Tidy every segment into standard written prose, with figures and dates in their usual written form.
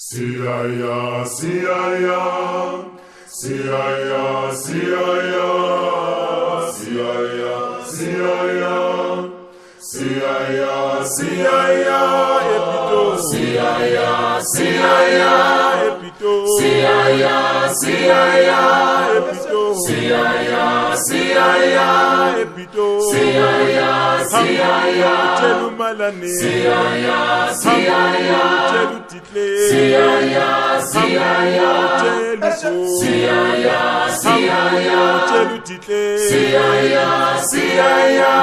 Siaya, siaya, siaya, siaya, siaya, siaya, siaya, siaya, epito, siaya, siaya, epito, siaya, siaya, epito, siaya, siaya, epito, siaya, siaya, chelumalane, siaya, siaya, chelutitle, siaya, siaya, cheluso, siaya, siaya, chelutitle, siaya, siaya,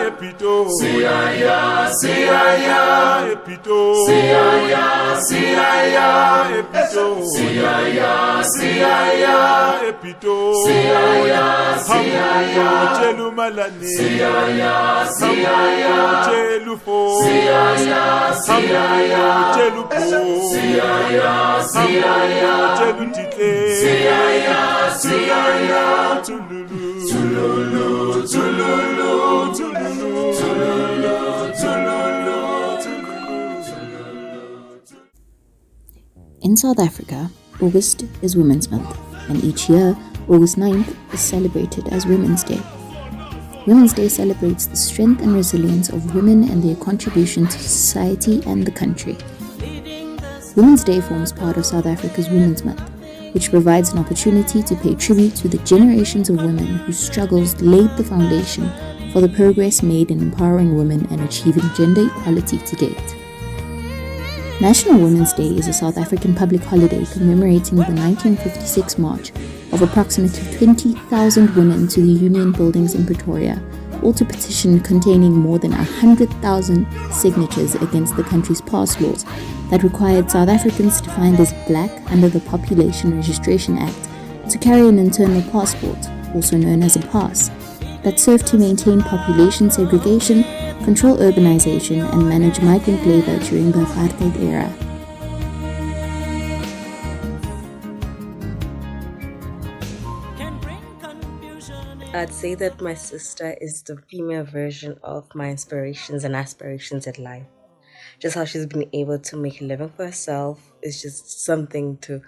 epito, siaya, siaya, epito, siaya, siaya, epito, siaya, siaya, epito, siaya, siaya, chelumalane, siaya, siaya, chelufo, siaya, siaya, chelupo, siaya, siaya, chelutitle, siaya, siaya, tululu, tululu, tululu, tululu, tululu, tululu, tululu. In South Africa, August is Women's Month, and each year, August 9th is celebrated as Women's Day. Women's Day celebrates the strength and resilience of women and their contribution to society and the country. Women's Day forms part of South Africa's Women's Month, which provides an opportunity to pay tribute to the generations of women whose struggles laid the foundation for the progress made in empowering women and achieving gender equality to date. National Women's Day is a South African public holiday commemorating the 1956 march of approximately 20,000 women to the Union buildings in Pretoria, all to petition containing more than 100,000 signatures against the country's past laws that required South Africans defined as black under the Population Registration Act to carry an internal passport, also known as a pass, that served to maintain population segregation, control urbanization, and manage migrant labor during the apartheid era. I'd say that my sister is the female version of my inspirations and aspirations at life. Just how she's been able to make a living for herself is just something to,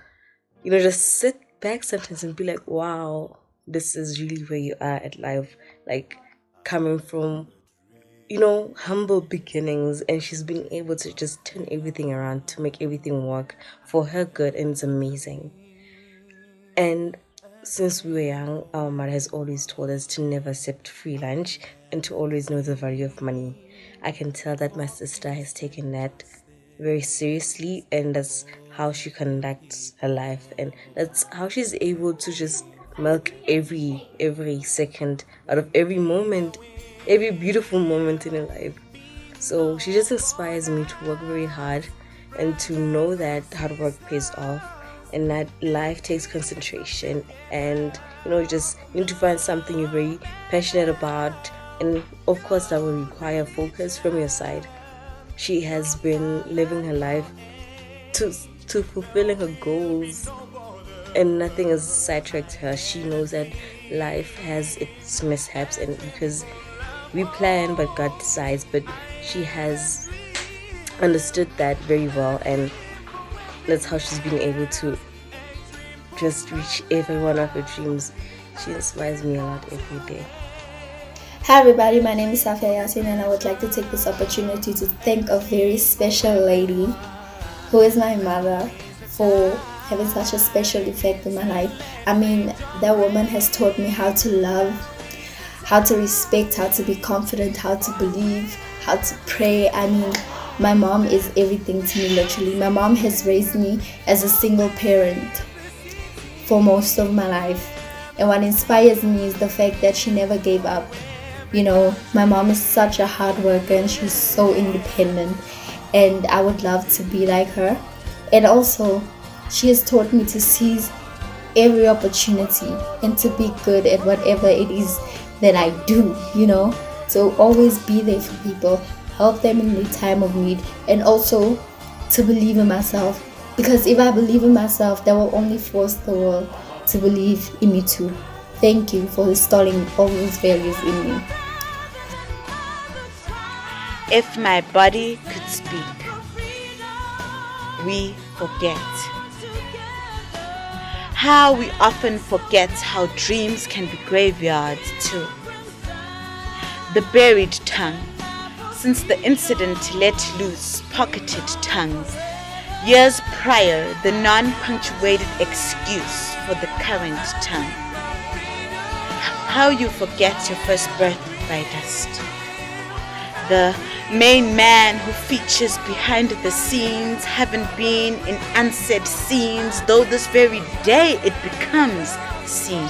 just sit back sometimes and be like, wow, this is really where you are at life. Like, coming from, humble beginnings, and she's been able to just turn everything around to make everything work for her good, and it's amazing. And since we were young, our mother has always told us to never accept free lunch and to always know the value of money. I can tell that my sister has taken that very seriously, and that's how she conducts her life, and that's how she's able to just milk every second out of every moment, every beautiful moment in her life. So she just inspires me to work very hard and to know that hard work pays off, and that life takes concentration, and you need to find something you're very passionate about, and of course that will require focus from your side. She has been living her life to fulfilling her goals, and nothing has sidetracked her. She knows that life has its mishaps, and because we plan but God decides, but she has understood that very well, and that's how she's been able to just reach every one of her dreams. She inspires me a lot every day. Hi everybody, my name is Safia Yasin, and I would like to take this opportunity to thank a very special lady who is my mother for having such a special effect in my life. I mean, that woman has taught me how to love, how to respect, how to be confident, how to believe, how to pray. I mean, my mom is everything to me, literally. My mom has raised me as a single parent for most of my life. And what inspires me is the fact that she never gave up. My mom is such a hard worker, and she's so independent, and I would love to be like her. And also, she has taught me to seize every opportunity and to be good at whatever it is that I do, to always be there for people, help them in the time of need, and also to believe in myself. Because if I believe in myself, that will only force the world to believe in me too. Thank you for installing all those values in me. If my body could speak, we forget. How we often forget how dreams can be graveyards too. The buried tongue. Since the incident let loose pocketed tongues. Years prior, the non-punctuated excuse for the current tongue. How you forget your first birthday dust. The main man who features behind the scenes haven't been in unsaid scenes, though this very day it becomes seen.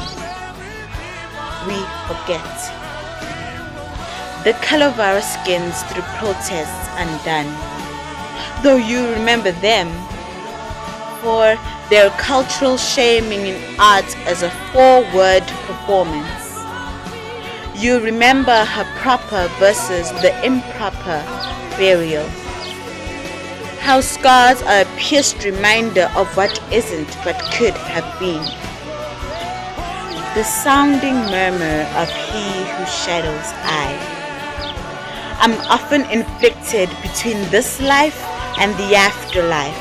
We forget. The color of our skins through protests undone, though you remember them for their cultural shaming in art as a 4-word performance. You remember her proper versus the improper burial. How scars are a pierced reminder of what isn't but could have been. The sounding murmur of he whose shadow's eye. I'm often inflicted between this life and the afterlife.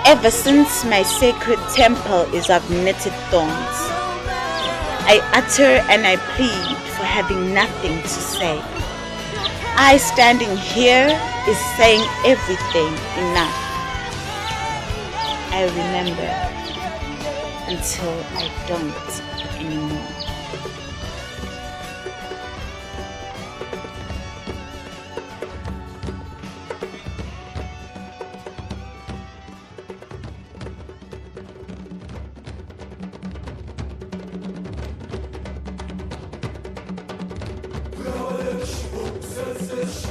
Ever since my sacred temple is of knitted thorns, I utter and I plead for having nothing to say. I standing here is saying everything enough. I remember until I don't anymore. Books,